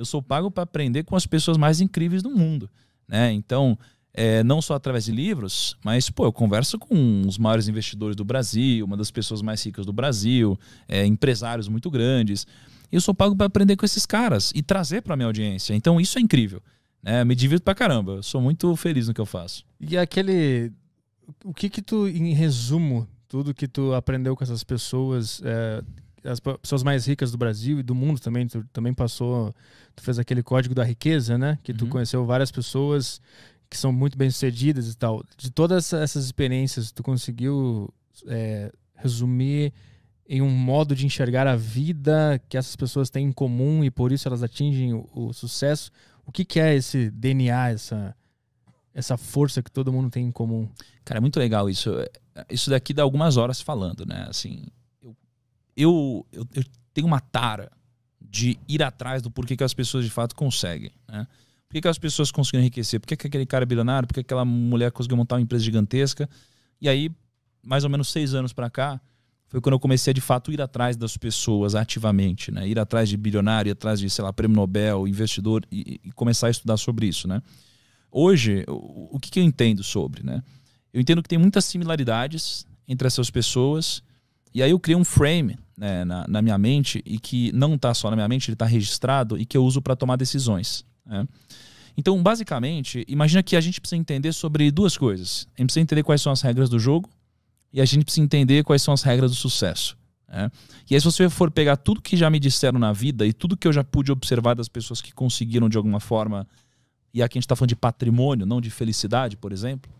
Eu sou pago para aprender com as pessoas mais incríveis do mundo, né? Então, não só através de livros, mas pô, eu converso com os maiores investidores do Brasil, uma das pessoas mais ricas do Brasil, empresários muito grandes. Eu sou pago para aprender com esses caras e trazer para minha audiência. Então isso é incrível, né? Me divirto pra caramba. Eu sou muito feliz no que eu faço. E o que tu, em resumo, tudo que tu aprendeu com essas pessoas, as pessoas mais ricas do Brasil e do mundo também, tu também tu fez aquele código da riqueza, né? Que tu conheceu várias pessoas que são muito bem-sucedidas e tal. De todas essas experiências, tu conseguiu resumir em um modo de enxergar a vida que essas pessoas têm em comum e por isso elas atingem o sucesso? O que é esse DNA, essa força que todo mundo tem em comum? Cara, é muito legal isso. Isso daqui dá algumas horas falando, né? Assim, eu tenho uma tara de ir atrás do porquê que as pessoas de fato conseguem, né? Por que as pessoas conseguiram enriquecer? Por que aquele cara é bilionário? Por que aquela mulher conseguiu montar uma empresa gigantesca? E aí, mais ou menos 6 anos pra cá, foi quando eu comecei a, de fato, ir atrás das pessoas ativamente, né? Ir atrás de bilionário, ir atrás de, sei lá, prêmio Nobel, investidor e começar a estudar sobre isso, né? Hoje, o que eu entendo sobre, né? Eu entendo que tem muitas similaridades entre essas pessoas e aí eu criei um frame, né, na minha mente e que não está só na minha mente, ele está registrado e que eu uso para tomar decisões, né? Então, basicamente, imagina que a gente precisa entender sobre 2 coisas. A gente precisa entender quais são as regras do jogo e a gente precisa entender quais são as regras do sucesso, né? E aí, se você for pegar tudo que já me disseram na vida e tudo que eu já pude observar das pessoas que conseguiram de alguma forma, e aqui a gente está falando de patrimônio, não de felicidade, por exemplo,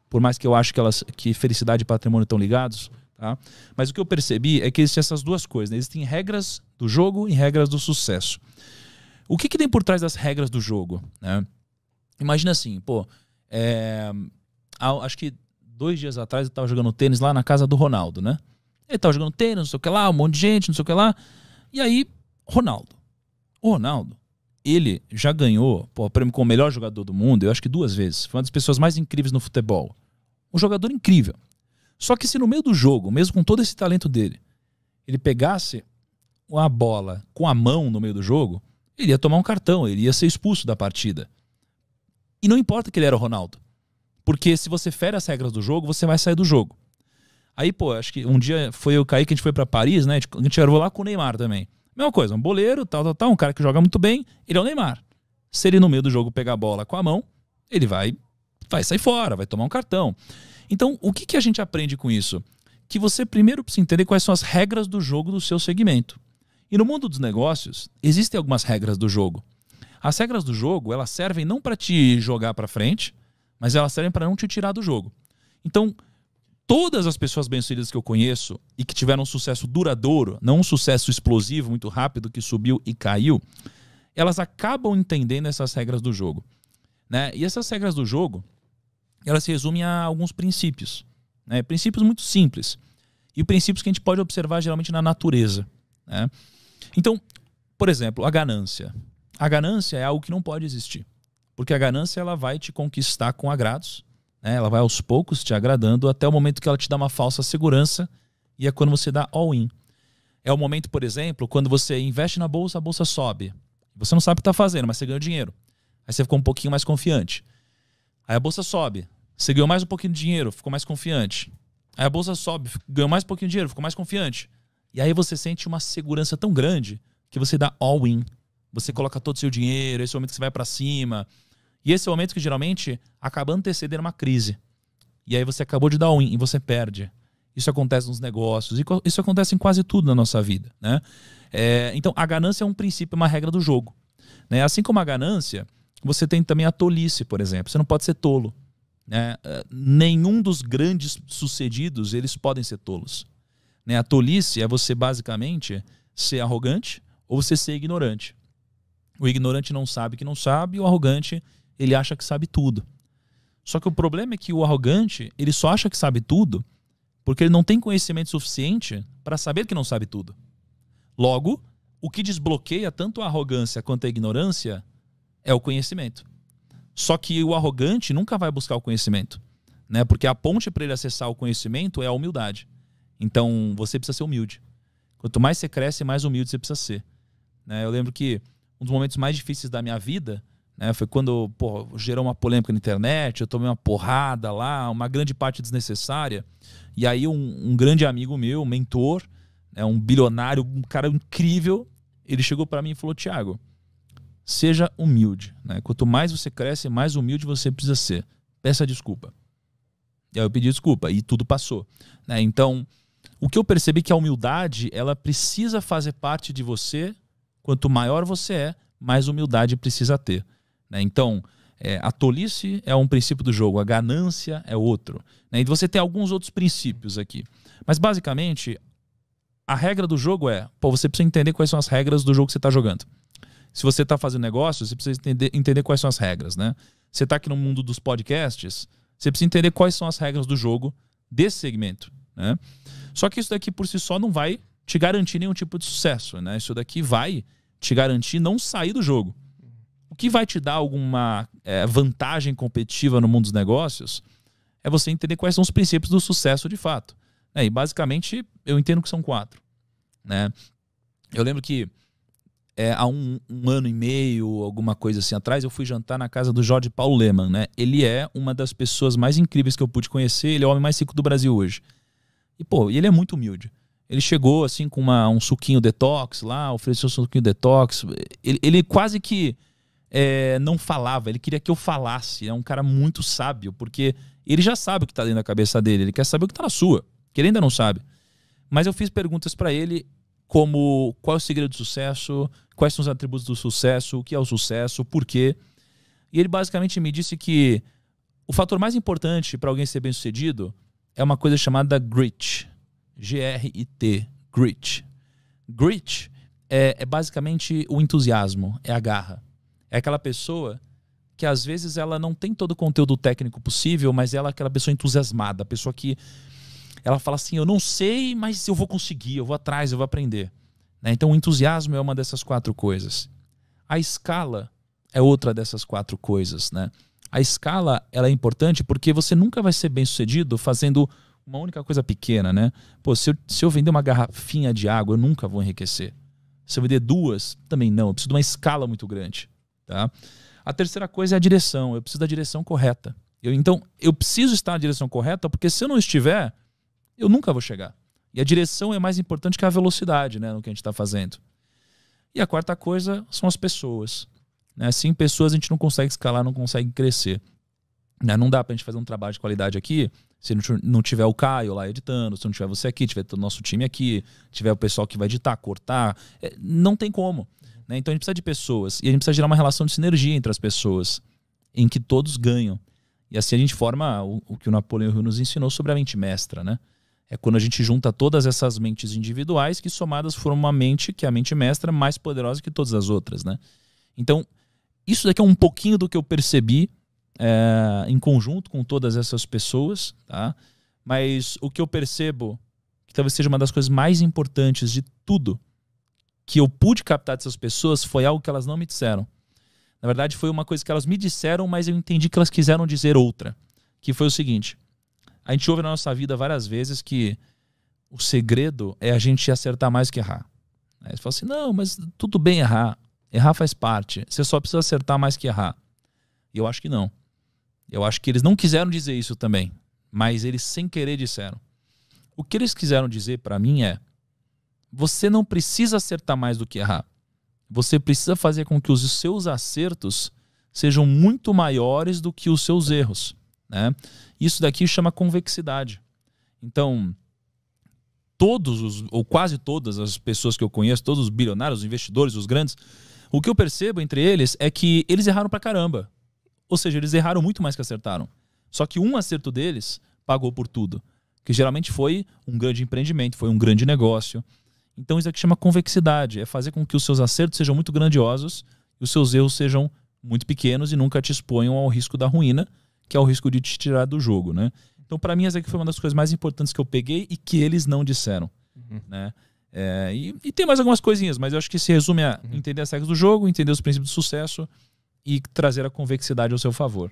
por mais que eu acho que felicidade e patrimônio estão ligados, tá? Mas o que eu percebi é que existem essas 2 coisas, né? Existem regras do jogo e regras do sucesso. O que tem por trás das regras do jogo, né? Imagina assim, acho que 2 dias atrás eu estava jogando tênis lá na casa do Ronaldo, né? Ele estava jogando tênis, não sei o que lá, um monte de gente, não sei o que lá. E aí, o Ronaldo, ele já ganhou o prêmio como o melhor jogador do mundo, eu acho que 2 vezes. Foi uma das pessoas mais incríveis no futebol. Um jogador incrível. Só que se no meio do jogo, mesmo com todo esse talento dele, ele pegasse a bola com a mão no meio do jogo, ele ia tomar um cartão, ele ia ser expulso da partida. E não importa que ele era o Ronaldo. Porque se você fere as regras do jogo, você vai sair do jogo. Aí, acho que um dia foi eu e o Kaique, a gente foi pra Paris, né? A gente gravou lá com o Neymar também. Mesma coisa, um boleiro, tal, um cara que joga muito bem, ele é o Neymar. Se ele no meio do jogo pegar a bola com a mão, ele vai sair fora, vai tomar um cartão. Então, o que a gente aprende com isso? Que você primeiro precisa entender quais são as regras do jogo do seu segmento. E no mundo dos negócios, existem algumas regras do jogo. As regras do jogo, elas servem não para te jogar para frente, mas elas servem para não te tirar do jogo. Então, todas as pessoas bem-sucedidas que eu conheço e que tiveram um sucesso duradouro, não um sucesso explosivo, muito rápido, que subiu e caiu, elas acabam entendendo essas regras do jogo, né? E essas regras do jogo, elas se resumem a alguns princípios, né? Princípios muito simples. E princípios que a gente pode observar geralmente na natureza, né? Então, por exemplo, a ganância. A ganância é algo que não pode existir. Porque a ganância ela vai te conquistar com agrados, né? Ela vai aos poucos te agradando até o momento que ela te dá uma falsa segurança e é quando você dá all-in. É o momento, por exemplo, quando você investe na bolsa, a bolsa sobe. Você não sabe o que está fazendo, mas você ganhou dinheiro. Aí você ficou um pouquinho mais confiante. Aí a bolsa sobe. Você ganhou mais um pouquinho de dinheiro, ficou mais confiante. Aí a bolsa sobe, ganhou mais um pouquinho de dinheiro, ficou mais confiante. E aí você sente uma segurança tão grande que você dá all-in. Você coloca todo o seu dinheiro, esse é o momento que você vai para cima. E esse é o momento que geralmente acaba antecedendo uma crise. E aí você acabou de dar all-in e você perde. Isso acontece nos negócios, isso acontece em quase tudo na nossa vida, né? Então a ganância é um princípio, uma regra do jogo, né? Assim como a ganância, você tem também a tolice, por exemplo. Você não pode ser tolo, né? Nenhum dos grandes sucedidos eles podem ser tolos, né? A tolice é você basicamente ser arrogante ou você ser ignorante. O ignorante não sabe que não sabe, e o arrogante ele acha que sabe tudo. Só que o problema é que o arrogante ele só acha que sabe tudo porque ele não tem conhecimento suficiente para saber que não sabe tudo. Logo, o que desbloqueia tanto a arrogância quanto a ignorância é o conhecimento. Só que o arrogante nunca vai buscar o conhecimento, né? Porque a ponte para ele acessar o conhecimento é a humildade. Então, você precisa ser humilde. Quanto mais você cresce, mais humilde você precisa ser, né? Eu lembro que um dos momentos mais difíceis da minha vida, né? Foi quando, pô, gerou uma polêmica na internet, eu tomei uma porrada lá, uma grande parte desnecessária. E aí um grande amigo meu, um mentor, né, um bilionário, um cara incrível, ele chegou para mim e falou: Thiago, seja humilde, né? Quanto mais você cresce, mais humilde você precisa ser. Peça desculpa. E aí eu pedi desculpa e tudo passou, né? Então, o que eu percebi é que a humildade, ela precisa fazer parte de você. Quanto maior você é, mais humildade precisa ter, né? Então, a tolice é um princípio do jogo, a ganância é outro, né? E você tem alguns outros princípios aqui. Mas, basicamente, a regra do jogo é, pô, você precisa entender quais são as regras do jogo que você está jogando. Se você está fazendo negócio, você precisa entender quais são as regras, né? Você está aqui no mundo dos podcasts, você precisa entender quais são as regras do jogo desse segmento, né? Só que isso daqui por si só não vai te garantir nenhum tipo de sucesso, né? Isso daqui vai te garantir não sair do jogo. O que vai te dar alguma vantagem competitiva no mundo dos negócios é você entender quais são os princípios do sucesso de fato. E basicamente eu entendo que são 4, né? Eu lembro que há um ano e meio, alguma coisa assim atrás, eu fui jantar na casa do Jorge Paulo Lemann, né? Ele é uma das pessoas mais incríveis que eu pude conhecer, ele é o homem mais rico do Brasil hoje. E, pô, ele é muito humilde. Ele chegou assim com um suquinho detox lá, ofereceu um suquinho detox. Ele quase que não falava, ele queria que eu falasse. É um cara muito sábio, porque ele já sabe o que está dentro da cabeça dele, ele quer saber o que está na sua, que ele ainda não sabe. Mas eu fiz perguntas para ele como qual é o segredo do sucesso, quais são os atributos do sucesso, o que é o sucesso, por quê. E ele basicamente me disse que o fator mais importante para alguém ser bem-sucedido é uma coisa chamada grit. G-R-I-T. Grit. Grit é basicamente o entusiasmo, é a garra. É aquela pessoa que às vezes ela não tem todo o conteúdo técnico possível, mas ela é aquela pessoa entusiasmada, a pessoa que ela fala assim, eu não sei, mas eu vou conseguir, eu vou atrás, eu vou aprender, né? Então o entusiasmo é uma dessas 4 coisas. A escala é outra dessas 4 coisas, né? A escala, ela é importante porque você nunca vai ser bem sucedido fazendo uma única coisa pequena, né? Pô, se eu vender uma garrafinha de água, eu nunca vou enriquecer. Se eu vender 2, também não. Eu preciso de uma escala muito grande, tá? A terceira coisa é a direção. Eu preciso da direção correta. Então, eu preciso estar na direção correta, porque se eu não estiver, eu nunca vou chegar. E a direção é mais importante que a velocidade, né, no que a gente está fazendo. E a quarta coisa são as pessoas, né? Sem pessoas a gente não consegue escalar, não consegue crescer. Não dá pra gente fazer um trabalho de qualidade aqui se não tiver o Caio lá editando, se não tiver você aqui, tiver todo o nosso time aqui, tiver o pessoal que vai editar, cortar. Não tem como, né? Então a gente precisa de pessoas e a gente precisa gerar uma relação de sinergia entre as pessoas em que todos ganham. E assim a gente forma o que o Napoleão Hill nos ensinou sobre a mente mestra, né? É quando a gente junta todas essas mentes individuais que somadas formam uma mente que é a mente mestra mais poderosa que todas as outras, né? Então isso daqui é um pouquinho do que eu percebi em conjunto com todas essas pessoas, tá? Mas o que eu percebo que talvez seja uma das coisas mais importantes de tudo que eu pude captar dessas pessoas foi algo que elas não me disseram. Na verdade foi uma coisa que elas me disseram, mas eu entendi que elas quiseram dizer outra, que foi o seguinte: a gente ouve na nossa vida várias vezes que o segredo é a gente acertar mais que errar. Aí você fala assim, não, mas tudo bem errar faz parte, você só precisa acertar mais que errar. E eu acho que não. Eu acho que eles não quiseram dizer isso também, mas eles sem querer disseram. O que eles quiseram dizer para mim é: você não precisa acertar mais do que errar. Você precisa fazer com que os seus acertos sejam muito maiores do que os seus erros, né? Isso daqui chama convexidade. Então, ou quase todas as pessoas que eu conheço, todos os bilionários, os investidores, os grandes, o que eu percebo entre eles é que eles erraram pra caramba. Ou seja, eles erraram muito mais que acertaram. Só que um acerto deles pagou por tudo. Que geralmente foi um grande empreendimento, foi um grande negócio. Então isso aqui chama convexidade. É fazer com que os seus acertos sejam muito grandiosos e os seus erros sejam muito pequenos e nunca te exponham ao risco da ruína, que é o risco de te tirar do jogo, né? Então para mim essa aqui foi uma das coisas mais importantes que eu peguei e que eles não disseram, né? E tem mais algumas coisinhas, mas eu acho que se resume a entender as regras do jogo, entender os princípios do sucesso e trazer a convexidade ao seu favor.